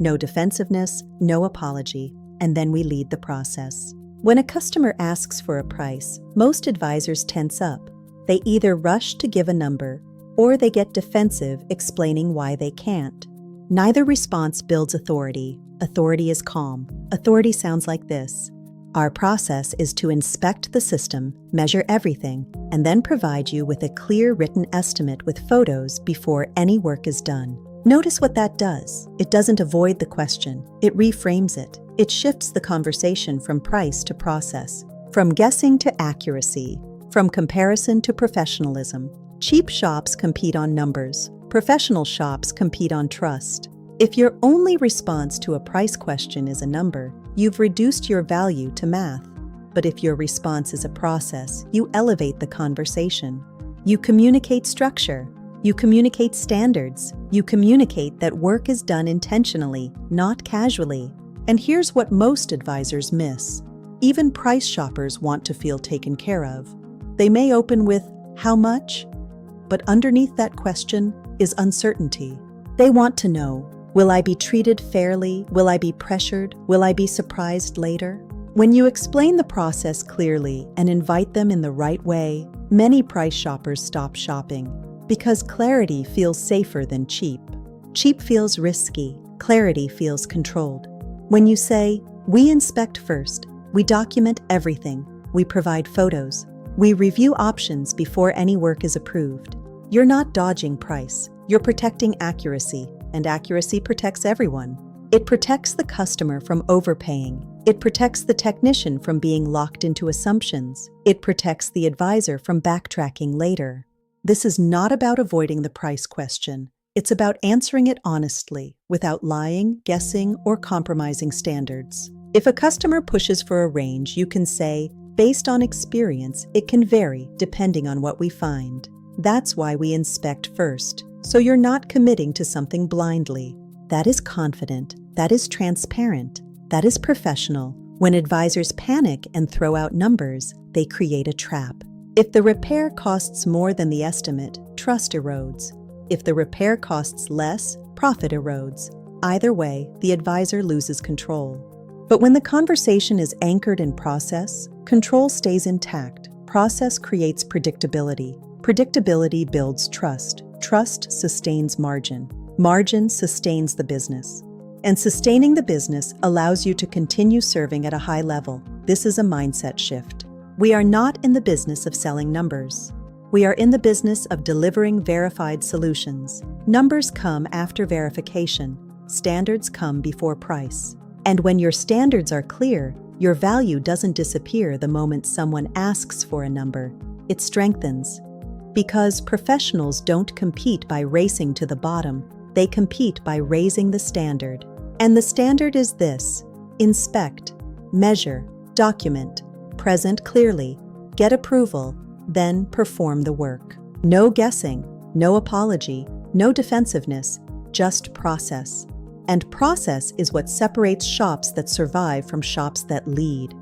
no defensiveness, no apology, and then we lead the process. When a customer asks for a price, most advisors tense up. They either rush to give a number, or they get defensive, explaining why they can't. Neither response builds authority. Authority is calm. Authority sounds like this. Our process is to inspect the system, measure everything, and then provide you with a clear written estimate with photos before any work is done. Notice what that does. It doesn't avoid the question. It reframes it. It shifts the conversation from price to process, from guessing to accuracy, from comparison to professionalism. Cheap shops compete on numbers. Professional shops compete on trust. If your only response to a price question is a number, you've reduced your value to math. But if your response is a process, you elevate the conversation. You communicate structure. You communicate standards. You communicate that work is done intentionally, not casually. And here's what most advisors miss. Even price shoppers want to feel taken care of. They may open with, "How much?" But underneath that question is uncertainty. They want to know, will I be treated fairly? Will I be pressured? Will I be surprised later? When you explain the process clearly and invite them in the right way, many price shoppers stop shopping because clarity feels safer than cheap. Cheap feels risky. Clarity feels controlled. When you say, "We inspect first, we document everything, we provide photos, we review options before any work is approved," you're not dodging price. You're protecting accuracy, and accuracy protects everyone. It protects the customer from overpaying. It protects the technician from being locked into assumptions. It protects the advisor from backtracking later. This is not about avoiding the price question. It's about answering it honestly, without lying, guessing, or compromising standards. If a customer pushes for a range, you can say, "Based on experience, it can vary depending on what we find." That's why we inspect first, so you're not committing to something blindly. That is confident, that is transparent, that is professional. When advisors panic and throw out numbers, they create a trap. If the repair costs more than the estimate, trust erodes. If the repair costs less, profit erodes. Either way, the advisor loses control. But when the conversation is anchored in process, control stays intact. Process creates predictability. Predictability builds trust. Trust sustains margin. Margin sustains the business. And sustaining the business allows you to continue serving at a high level. This is a mindset shift. We are not in the business of selling numbers. We are in the business of delivering verified solutions. Numbers come after verification. Standards come before price. And when your standards are clear, your value doesn't disappear the moment someone asks for a number. It strengthens. Because professionals don't compete by racing to the bottom, they compete by raising the standard. And the standard is this: inspect, measure, document, present clearly, get approval, then perform the work. No guessing, no apology, no defensiveness, just process. And process is what separates shops that survive from shops that lead.